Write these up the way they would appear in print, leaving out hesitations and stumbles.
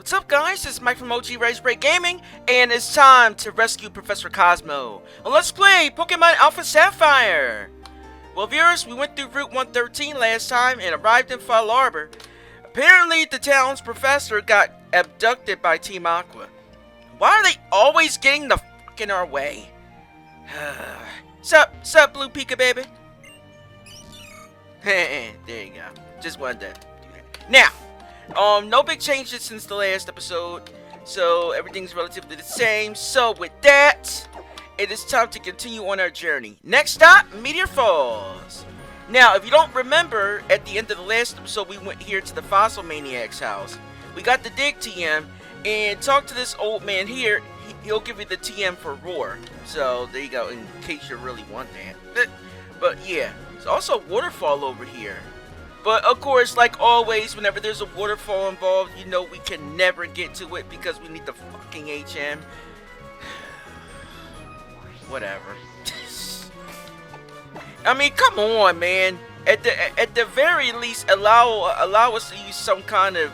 What's up, guys? This is Mike from OGRagebreak Gaming, and it's time to rescue Professor Cozmo. Well, let's play Pokémon Alpha Sapphire. Well, viewers, we went through Route 113 last time and arrived in Fallarbor. Apparently, the town's professor got abducted by Team Aqua. Why are they always getting the fuck in our way? Sup, Blue Pika baby? There you go. Just wanted to do that. Now, no big changes since the last episode, so everything's relatively the same. So with that, it is time to continue on our journey. Next stop, Meteor Falls. Now, if you don't remember, at the end of the last episode, we went here to the Fossil Maniac's house. We got the dig TM and talked to this old man here. He'll give you the TM for Roar. So there you go, in case you really want that. But yeah, there's also a waterfall over here. But of course, like always, whenever there's a waterfall involved, you know we can never get to it because we need the fucking HM. Whatever. I mean, come on, man. At the very least, allow us to use some kind of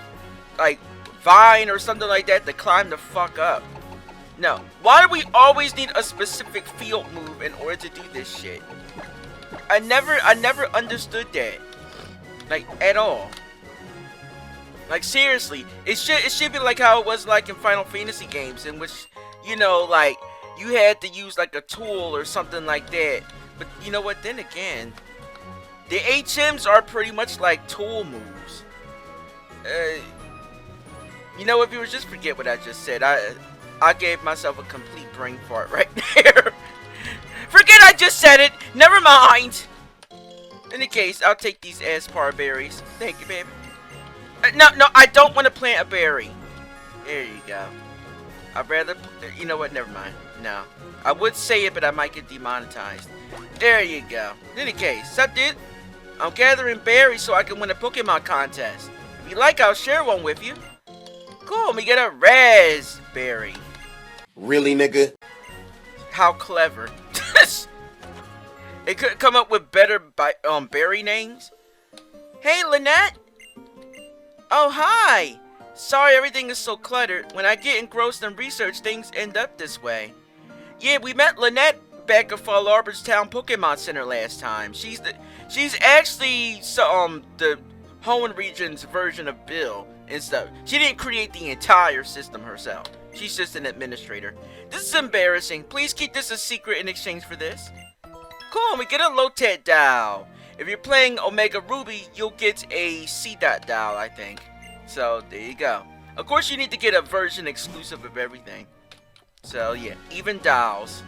like vine or something like that to climb the fuck up. No. Why do we always need a specific field move in order to do this shit? I never understood that. Like, at all. Like, seriously, it should be like how it was like in Final Fantasy games, in which, you know, like, you had to use like a tool or something like that. But you know what, then again, the HMs are pretty much like tool moves. You know what, viewers, just forget what I just said. I gave myself a complete brain fart right there. Forget I just said it, never mind. In any case, I'll take these Aspar berries. Thank you, baby. No, I don't want to plant a berry. There you go. I'd rather... You know what? Never mind. No. I would say it, but I might get demonetized. There you go. In any case, sup, dude? I'm gathering berries so I can win a Pokemon contest. If you like, I'll share one with you. Cool, we get a raspberry. Really, nigga? How clever. It could come up with better berry names. Hey, Lynette. Oh, hi. Sorry everything is so cluttered. When I get engrossed in research, things end up this way. Yeah, we met Lynette back at Fallarbor's Town Pokemon Center last time. She's actually the Hoenn region's version of Bill and stuff. She didn't create the entire system herself. She's just an administrator. This is embarrassing. Please keep this a secret in exchange for this. Cool, we get a Lotet Doll. If you're playing Omega Ruby, you'll get a C-Dot Doll, I think. So, there you go. Of course, you need to get a version exclusive of everything. So, yeah, even dolls.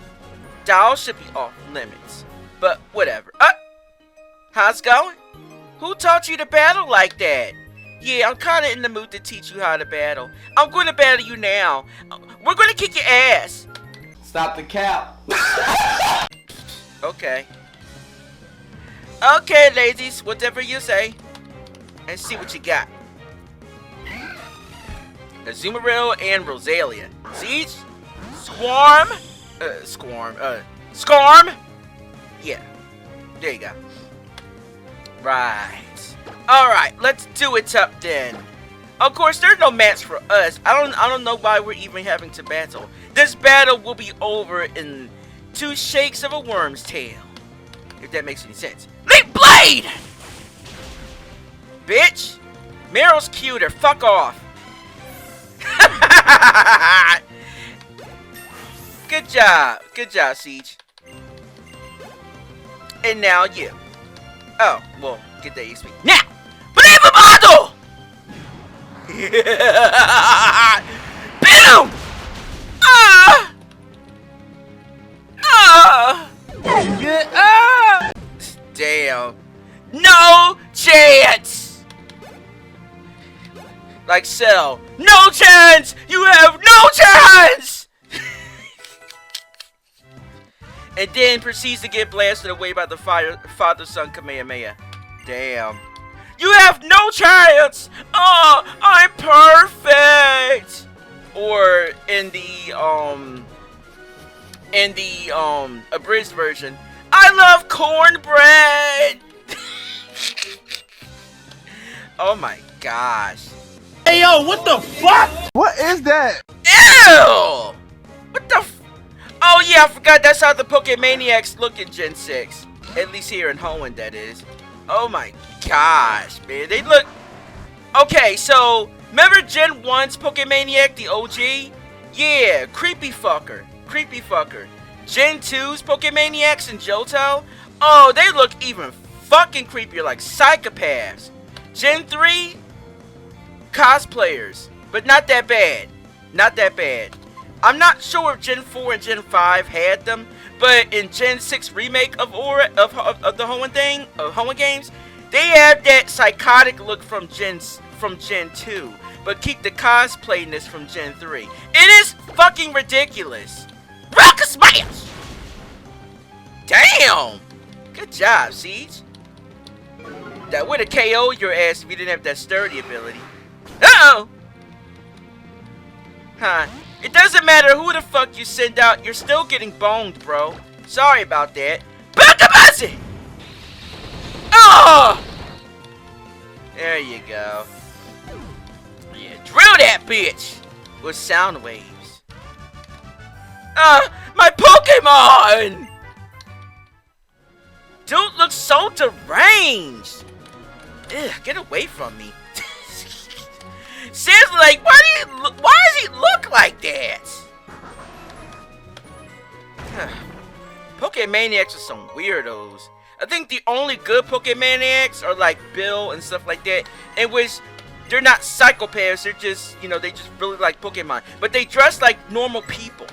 Dolls should be off limits. But, whatever. How's it going? Who taught you to battle like that? Yeah, I'm kinda in the mood to teach you how to battle. I'm going to battle you now. We're going to kick your ass. Stop the cap. Okay. Okay, ladies, whatever you say. And see what you got. Azumarill and Rosalia. Siege? Squirm? Scorm? Yeah. There you go. Right. Alright, let's do it up then. Of course, there's no match for us. I don't know why we're even having to battle. This battle will be over in 2 shakes of a worm's tail. If that makes any sense. Leap Blade! Bitch! Meryl's cuter. Fuck off. Good job. Good job, Siege. And now you. Oh, well, get that XP. Now! Banana Bottle! Boom! Damn. No chance! Like Cell. No chance! You have no chance! And then proceeds to get blasted away by the father-son Kamehameha. Damn. You have no chance! Oh, I'm perfect! Or in the abridged version, I love cornbread! Oh my gosh. Hey yo, what the fuck? What is that? Ew! What the f- Oh yeah, I forgot that's how the Pokemaniacs look in Gen 6. At least here in Hoenn, that is. Oh my gosh, man. They look... Okay, so... Remember Gen 1's Pokemaniac, the OG? Yeah, creepy fucker. Creepy fucker. Gen 2's Pokemaniacs and Johto? Oh, they look even fucking creepier, like psychopaths. Gen 3? Cosplayers. But not that bad. Not that bad. I'm not sure if Gen 4 and Gen 5 had them, but in Gen 6 remake of the Hoenn games, they have that psychotic look from Gen 2, but keep the cosplayness from Gen 3. It is fucking ridiculous. Rock a smash! Damn! Good job, Siege. That would have KO'd your ass if you didn't have that sturdy ability. Uh-oh! Huh. It doesn't matter who the fuck you send out, you're still getting boned, bro. Sorry about that. Back to Maxie! Oh! There you go. Yeah, drill that bitch with sound waves. My Pokemon! Dude looks so deranged. Ugh, get away from me. Seriously, like, why does he look like that? Pokemaniacs are some weirdos. I think the only good Pokemaniacs are like Bill and stuff like that, in which they're not psychopaths, they're just, you know, they just really like Pokemon. But they dress like normal people.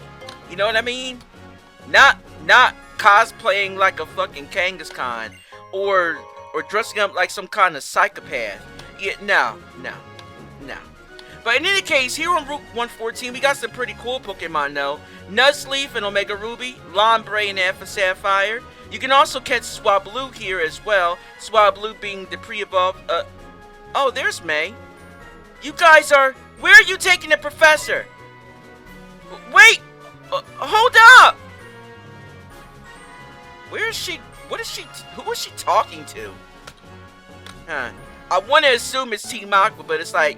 You know what I mean? Not cosplaying like a fucking Kangaskhan or dressing up like some kind of psychopath. Yeah, no. But in any case, here on Route 114, we got some pretty cool Pokemon though. Nuzleaf and Omega Ruby, Lombre and Alpha Sapphire. You can also catch Swablu here as well. Swablu being the pre-evolved, oh, there's May. You guys are, where are you taking the professor? Wait, hold up. Where is she, who is she talking to? Huh. I want to assume it's Team Aqua, but it's like,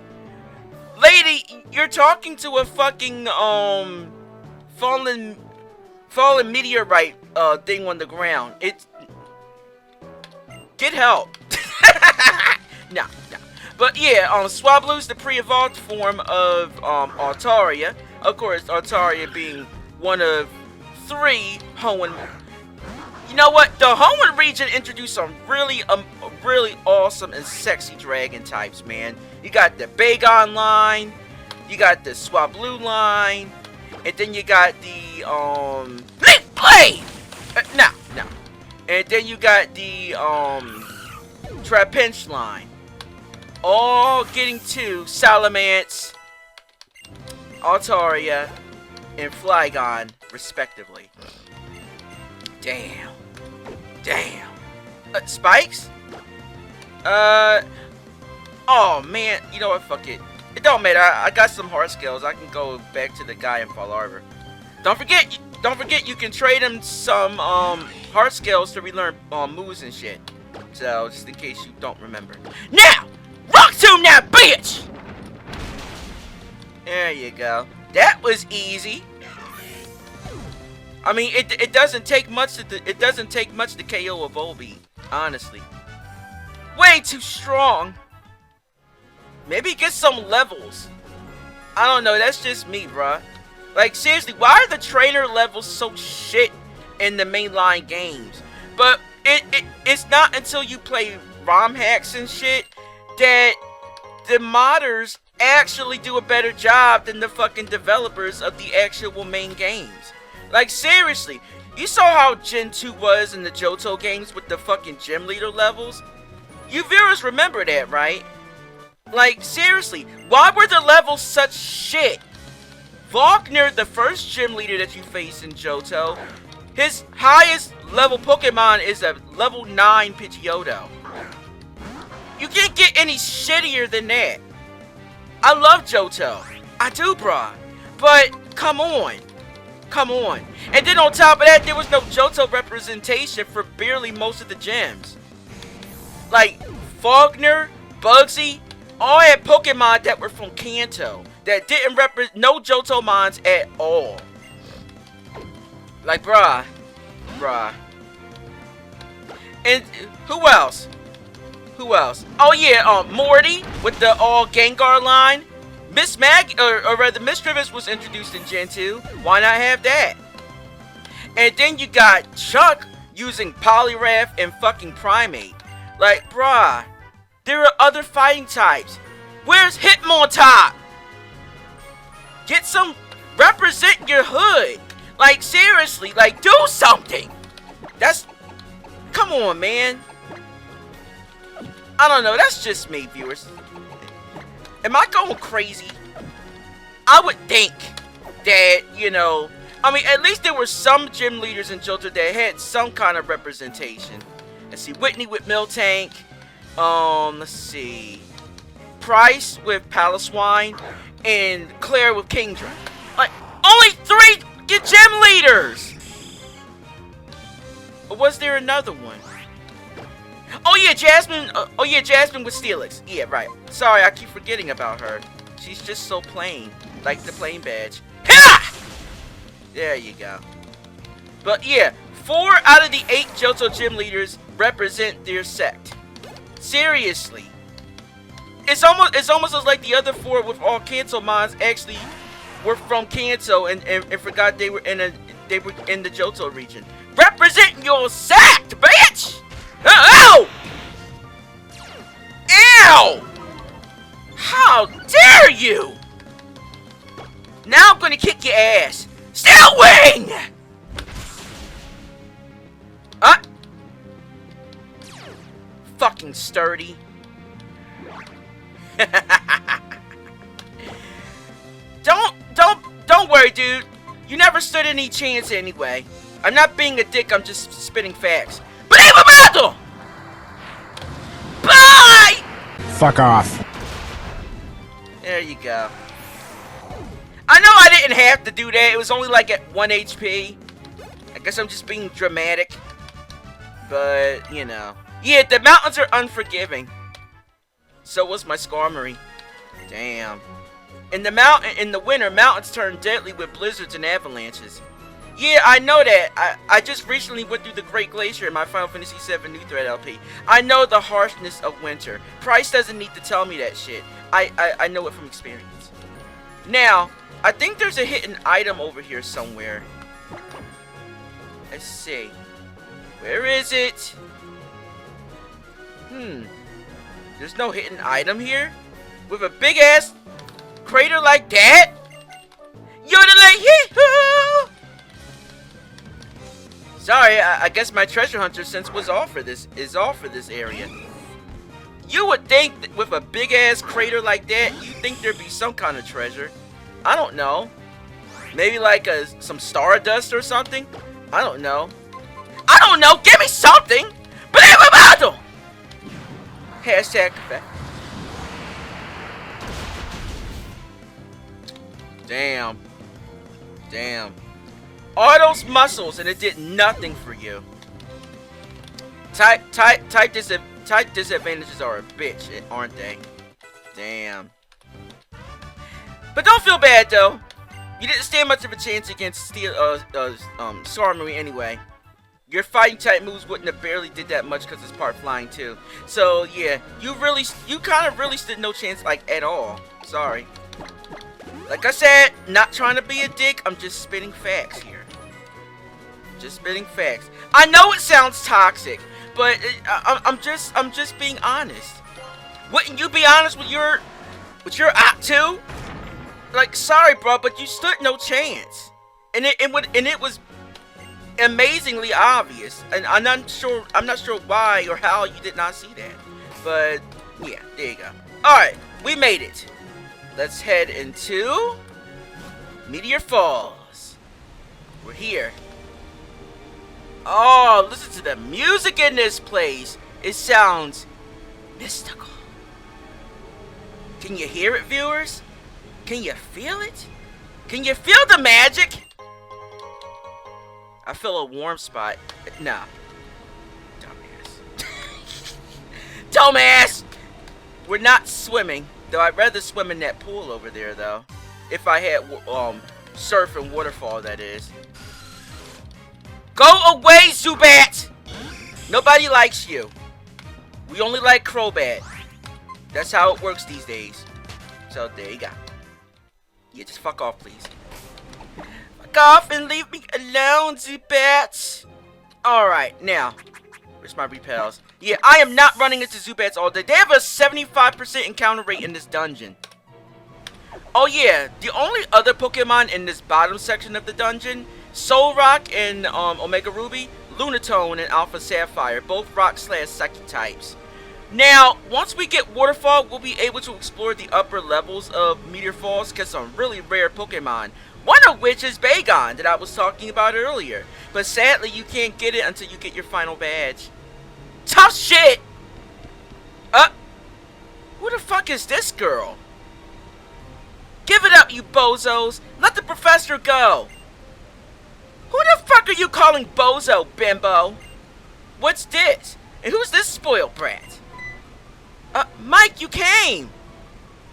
lady, you're talking to a fucking, fallen meteorite, thing on the ground. It's, get help. No. But yeah, Swablu's the pre-evolved form of, Altaria. Of course, Altaria being one of 3 Hoenn. You know what? The Hoenn region introduced some really awesome and sexy dragon types, man. You got the Bagon line, you got the Swablu line, and then you got the Leaf Blade. No. And then you got the Trapinch line. All getting to Salamence, Altaria, and Flygon, respectively. Damn. Spikes? Oh man, you know what? Fuck it. It don't matter. I got some hard skills. I can go back to the guy in Fallarbor. Don't forget you can trade him some hard skills to relearn moves and shit. So just in case you don't remember. Now, rock tomb that bitch. There you go. That was easy. I mean, it doesn't take much to KO a Volbeat, honestly. Way too strong. Maybe get some levels. I don't know, that's just me, bruh. Like, seriously, why are the trainer levels so shit in the mainline games? But it's not until you play ROM hacks and shit that the modders actually do a better job than the fucking developers of the actual main games. Like, seriously, you saw how Gen 2 was in the Johto games with the fucking gym leader levels? You viewers remember that, right? Like, seriously, why were the levels such shit? Wagner, the first gym leader that you face in Johto, his highest level Pokemon is a level 9 Pidgeotto. You can't get any shittier than that. I love Johto. I do, bruh. But, come on. And then on top of that, there was no Johto representation for barely most of the gyms. Like, Wagner, Bugsy, all had Pokemon that were from Kanto that didn't represent no Johtomons at all. Like, bruh. And who else? Oh yeah, Morty with the all Gengar line. Miss Mag, or rather, Miss Trivis was introduced in Gen 2. Why not have that? And then you got Chuck using Poliwrath and fucking Primate. Like, bruh, there are other fighting types. Where's Hitmontop? Get some, represent your hood. Like, seriously, like, do something. Come on, man. I don't know, that's just me, viewers. Am I going crazy? I would think that, you know, I mean, at least there were some gym leaders in Johto that had some kind of representation. Let's see, Whitney with Miltank. Let's see. Price with Paloswine. And Claire with Kingdra. Like, only 3 gym leaders! Or was there another one? Oh yeah, Jasmine. Jasmine with Steelix. Yeah, right. Sorry, I keep forgetting about her. She's just so plain, like the plain badge. Ha! There you go. But yeah, 4 out of the 8 Johto gym leaders represent their sect. Seriously, it's almost as like the other 4 with all Kanto mons actually were from Kanto and forgot they were in the Johto region. Represent your sect, bitch! Ow! Ew! How dare you! Now I'm gonna kick your ass. Steel Wing! Fucking sturdy. Don't worry, dude. You never stood any chance anyway. I'm not being a dick, I'm just spitting facts. Battle! Bye! Fuck off. There you go. I know I didn't have to do that. It was only like at 1 HP. I guess I'm just being dramatic. But, you know. Yeah, the mountains are unforgiving. So was my Skarmory. Damn. In the winter, mountains turn deadly with blizzards and avalanches. Yeah, I know that. I just recently went through the Great Glacier in my Final Fantasy VII New Thread LP. I know the harshness of winter. Price doesn't need to tell me that shit. I know it from experience. Now, I think there's a hidden item over here somewhere. Let's see. Where is it? There's no hidden item here? With a big ass crater like that? Yodelay hee-hoo! Sorry, I guess my treasure hunter sense was off for this area. You would think that with a big ass crater like that, you'd think there'd be some kind of treasure. I don't know. Maybe like some stardust or something? I don't know. Give me something! Believable! Hashtag fact. Damn. All those muscles and it did nothing for you. Type disadvantages are a bitch, aren't they? Damn. But don't feel bad though. You didn't stand much of a chance against Skarmory anyway. Your fighting type moves wouldn't have barely did that much because it's part flying too. So yeah, you kind of really stood no chance like at all. Sorry. Like I said, not trying to be a dick. I'm just spitting facts here. Just spitting facts. I know it sounds toxic, but I'm just being honest. Wouldn't you be honest with your op too? Like, sorry, bro, but you stood no chance, and it was amazingly obvious, and I'm not sure why or how you did not see that, but yeah, there you go. All right, we made it. Let's head into Meteor Falls. We're here. Oh, listen to the music in this place. It sounds mystical. Can you hear it, viewers? Can you feel it? Can you feel the magic? I feel a warm spot. Nah. Dumbass. Dumbass! We're not swimming, though I'd rather swim in that pool over there, though. If I had, surf and waterfall, that is. Go away, Zubat! Nobody likes you. We only like Crobat. That's how it works these days. So, there you go. Yeah, just fuck off, please. Fuck off and leave me alone, Zubats! Alright, now. Where's my repels? Yeah, I am not running into Zubats all day. They have a 75% encounter rate in this dungeon. Oh yeah, the only other Pokemon in this bottom section of the dungeon, Solrock and Omega Ruby, Lunatone and Alpha Sapphire, both rock/psychic types. Now, once we get Waterfall, we'll be able to explore the upper levels of Meteor Falls, get some really rare Pokemon. One of which is Bagon that I was talking about earlier. But sadly, you can't get it until you get your final badge. Tough shit! Who the fuck is this girl? Give it up, you bozos! Let the professor go! Who the fuck are you calling bozo, bimbo? What's this? And who's this spoiled brat? Mike, you came!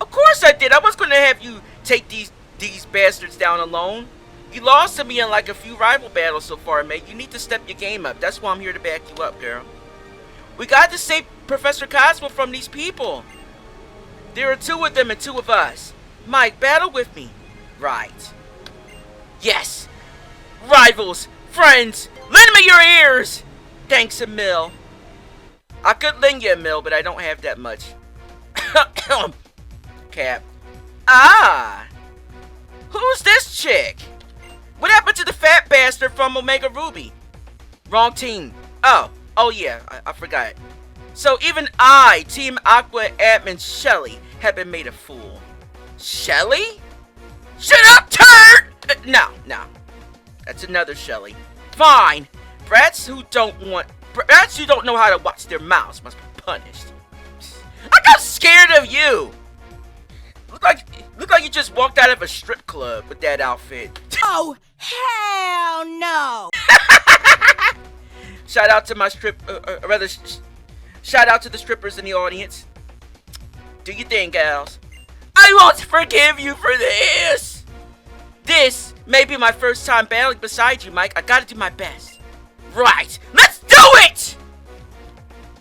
Of course I did! I was gonna have you take these bastards down alone. You lost to me in like a few rival battles so far, mate. You need to step your game up. That's why I'm here to back you up, girl. We got to save Professor Cozmo from these people. There are 2 of them and 2 of us. Mike, battle with me. Right. Yes. Rivals, friends, lend me your ears. Thanks a mill. I could lend you a mill, but I don't have that much. Cap. Ah. Who's this chick? What happened to the fat bastard from Omega Ruby? Wrong team. Oh yeah, I forgot. So even I, Team Aqua admin Shelly, have been made a fool. Shelly? Shut up, turd! No. That's another Shelly. Fine. Brats who don't know how to watch their mouths must be punished. I got scared of you. Look like you just walked out of a strip club with that outfit. Oh, hell no! Shout out to my shout out to the strippers in the audience. Do your thing, gals. I won't forgive you for this. This may be my first time battling beside you, Mike. I gotta do my best. Right, let's do it!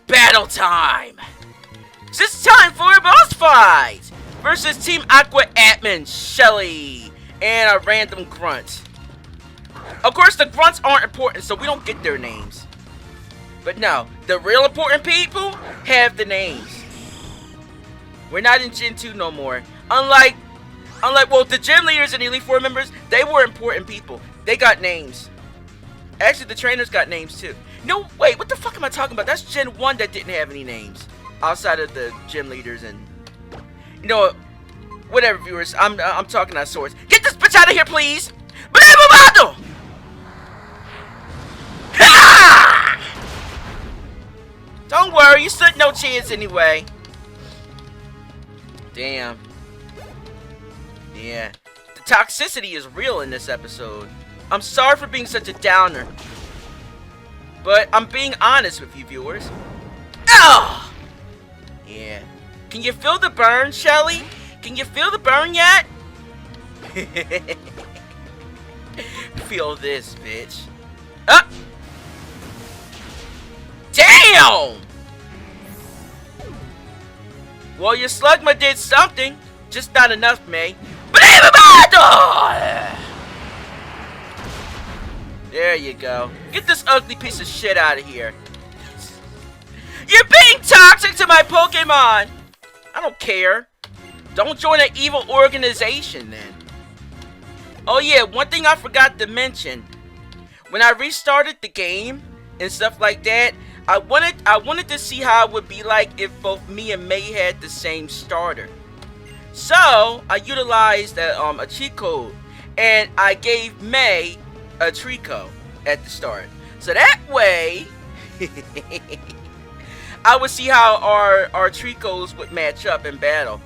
Battle time. It's time for a boss fight versus Team Aqua admin Shelly and a random grunt. Of course, the grunts aren't important, so we don't get their names. But no, the real important people have the names. We're not in Gen 2 no more. Unlike, well, the gym leaders and Elite Four members, they were important people. They got names. Actually, the trainers got names too. No, wait, what the fuck am I talking about? That's Gen 1 that didn't have any names. Outside of the gym leaders and... You know, whatever, viewers. I'm talking out of sorts. Get this bitch out of here, please! Blah! Don't worry, you stood no chance anyway. Damn. Yeah. The toxicity is real in this episode. I'm sorry for being such a downer. But I'm being honest with you, viewers. Oh! Yeah. Can you feel the burn, Shelly? Can you feel the burn yet? Feel this, bitch. Ah! Damn! Well, your Slugma did something. Just not enough, May. There you go. Get this ugly piece of shit out of here. You're being toxic to my Pokemon! I don't care. Don't join an evil organization, then. Oh yeah, one thing I forgot to mention. When I restarted the game and stuff like that, I wanted to see how it would be like if both me and May had the same starter. So I utilized a cheat code, and I gave May a Trico at the start. So that way, I would see how our Tricos would match up in battle.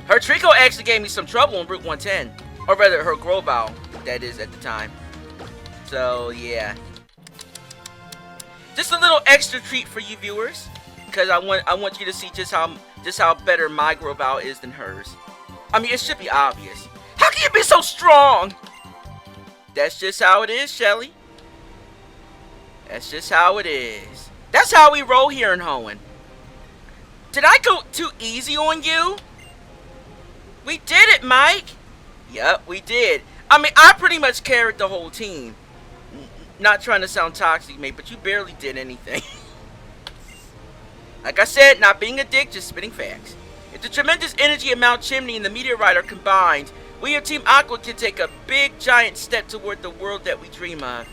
Her Trico actually gave me some trouble on Route 110, or rather, her Grovyle, that is at the time. So yeah. Just a little extra treat for you viewers. because I want you to see just how better my growth out is than hers. I mean, it should be obvious. How can you be so strong? That's just how it is, Shelly. That's just how it is. That's how we roll here in Hoenn. Did I go too easy on you? We did it, Mike. Yep, we did. I mean, I pretty much carried the whole team. Not trying to sound toxic, mate, but you barely did anything. Like I said, not being a dick, just spitting facts. If the tremendous energy of Mount Chimney and the meteorite are combined, we of Team Aqua can take a big, giant step toward the world that we dream of.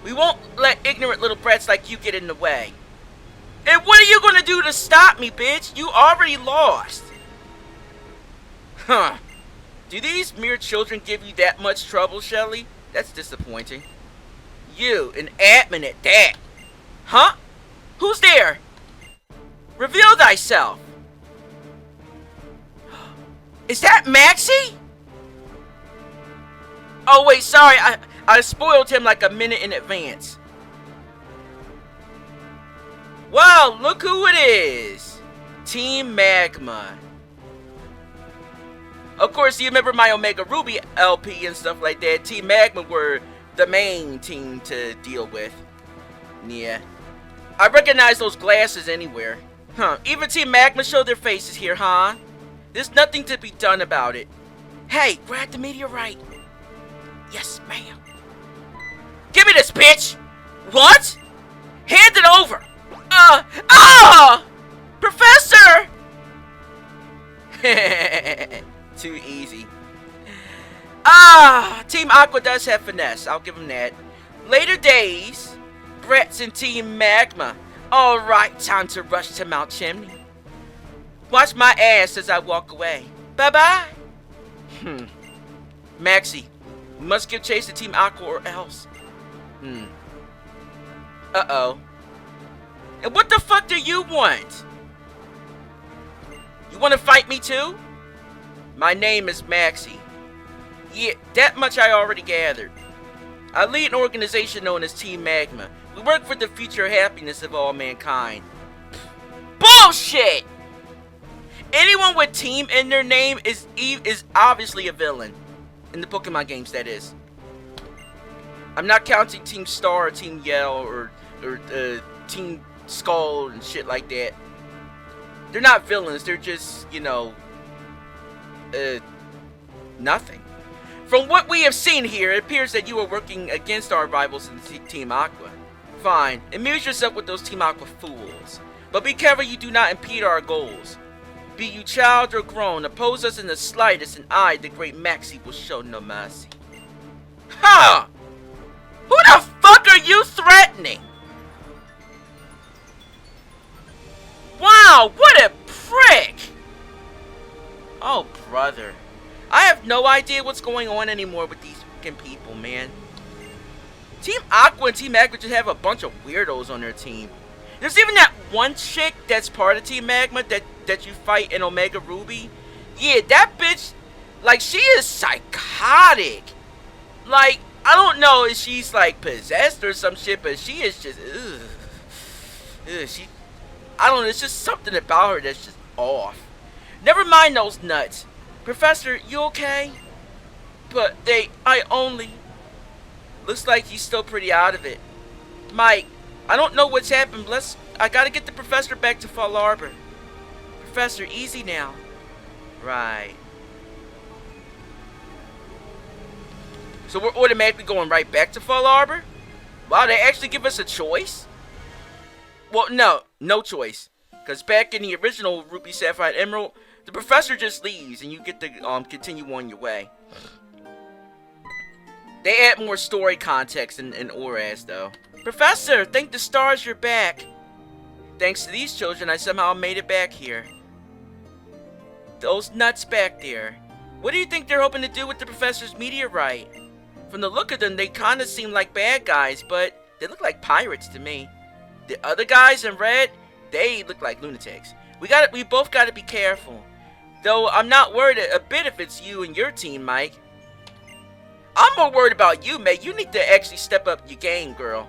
We won't let ignorant little brats like you get in the way. And what are you gonna do to stop me, bitch? You already lost. Huh. Do these mere children give you that much trouble, Shelly? That's disappointing. You, an admin at that. Huh? Who's there? Reveal thyself. Is that Maxie? Oh wait, sorry, I spoiled him like a minute in advance. Wow, look who it is. Team Magma. Of course, you remember my Omega Ruby LP and stuff like that. Team Magma were the main team to deal with. Yeah. I recognize those glasses anywhere. Huh, even Team Magma show their faces here, huh? There's nothing to be done about it. Hey, grab the meteorite. Yes, ma'am. Give me this, bitch! What? Hand it over! Professor! Too easy. Team Aqua does have finesse, I'll give him that. Later days, Brett's in Team Magma. Alright, time to rush to Mount Chimney. Watch my ass as I walk away. Bye-bye. Maxie, we must give chase to Team Aqua or else. Uh-oh. And what the fuck do you want? You want to fight me too? My name is Maxie. Yeah, that much I already gathered. I lead an organization known as Team Magma. We work for the future happiness of all mankind. Bullshit! Anyone with team in their name is obviously a villain. In the Pokemon games, that is. I'm not counting Team Star or Team Yell or Team Skull and shit like that. They're not villains, they're just, you know, nothing. From what we have seen here, it appears that you are working against our rivals in Team Aqua. Fine, amuse yourself with those Team Aqua fools. But be careful you do not impede our goals. Be you child or grown, oppose us in the slightest, and I, the great Maxie, will show no mercy. Ha! Who the fuck are you threatening? Wow, what a prick! Oh, brother. I have no idea what's going on anymore with these fucking people, man. Team Aqua and Team Magma just have a bunch of weirdos on their team. There's even that one chick that's part of Team Magma that you fight in Omega Ruby. Yeah, that bitch, like, she is psychotic. Like, I don't know if she's, like, possessed or some shit, but she is just, I don't know, it's just something about her that's just off. Never mind those nuts. Professor, you okay? But looks like he's still pretty out of it. Mike, I don't know what's happened, but I gotta get the professor back to Fallarbor. Professor, easy now. Right. So we're automatically going right back to Fallarbor? Wow, they actually give us a choice? Well, no choice. Because back in the original Ruby, Sapphire, and Emerald, the professor just leaves and you get to continue on your way. They add more story context in Oras, though. Professor, thank the stars you're back. Thanks to these children, I somehow made it back here. Those nuts back there. What do you think they're hoping to do with the professor's meteorite? From the look of them, they kind of seem like bad guys, but they look like pirates to me. The other guys in red, they look like lunatics. We both gotta be careful. Though I'm not worried a bit if it's you and your team, Mike. I'm more worried about you, mate. You need to actually step up your game, girl.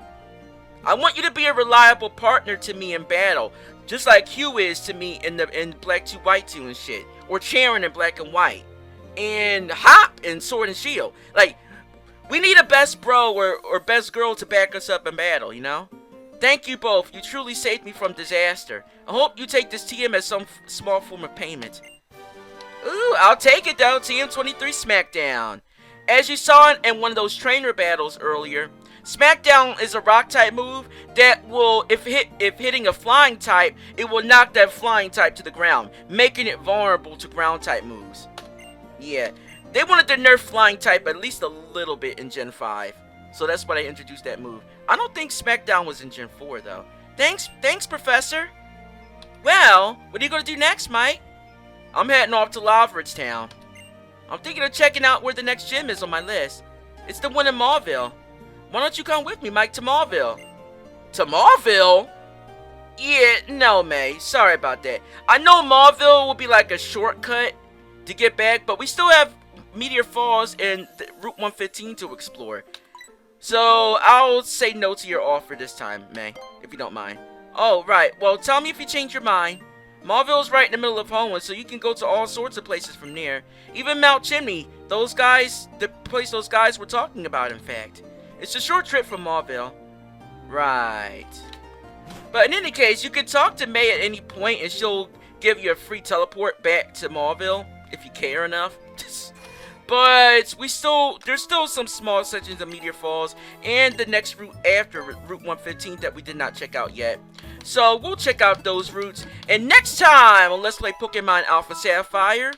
I want you to be a reliable partner to me in battle. Just like Hugh is to me in Black 2 White 2 and shit. Or Charon in Black and White. And Hop in Sword and Shield. Like, we need a best bro or best girl to back us up in battle, you know? Thank you both. You truly saved me from disaster. I hope you take this TM as some small form of payment. Ooh, I'll take it though. TM23 Smackdown. As you saw in one of those trainer battles earlier, Smackdown is a rock type move that will, if hitting a flying type, it will knock that flying type to the ground, making it vulnerable to ground type moves. Yeah, they wanted to nerf flying type at least a little bit in Gen 5. So that's why they introduced that move. I don't think Smackdown was in Gen 4 though. Thanks, Professor. Well, what are you gonna do next, Mike? I'm heading off to Lavaridge Town. I'm thinking of checking out where the next gym is on my list. It's the one in Mauville. Why don't you come with me, Mike, to Mauville? To Mauville? Yeah, no, May. Sorry about that. I know Mauville will be like a shortcut to get back, but we still have Meteor Falls and Route 115 to explore. So, I'll say no to your offer this time, May, if you don't mind. Oh, right. Well, tell me if you change your mind. Mauville's right in the middle of Hoenn, so you can go to all sorts of places from there. Even Mount Chimney, those guys, the place those guys were talking about, in fact. It's a short trip from Mauville. Right. But in any case, you can talk to May at any point and she'll give you a free teleport back to Mauville, if you care enough. But there's still some small sections of Meteor Falls and the next route after Route 115 that we did not check out yet. So we'll check out those routes. And next time on Let's Play Pokemon Alpha Sapphire,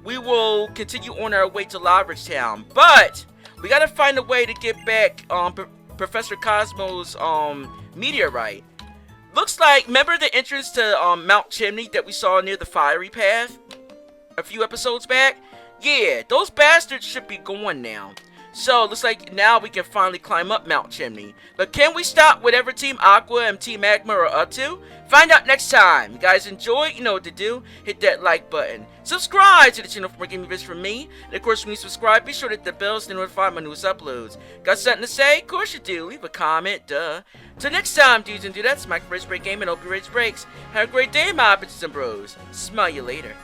we will continue on our way to Lavaridge Town. But we gotta find a way to get back Professor Cozmo's meteorite. Looks like, remember the entrance to Mount Chimney that we saw near the fiery path a few episodes back? Yeah, those bastards should be gone now. So, looks like now we can finally climb up Mount Chimney. But can we stop whatever Team Aqua and Team Magma are up to? Find out next time. You guys enjoy? You know what to do. Hit that like button. Subscribe to the channel for more gaming videos from me. And of course, when you subscribe, be sure to hit the bell to notify my newest uploads. Got something to say? Of course you do. Leave a comment, duh. Till next time, dudes and dudettes, my OGRagebreak Gaming, OGRagebreaks. Have a great day, my bitches and bros. Smell you later.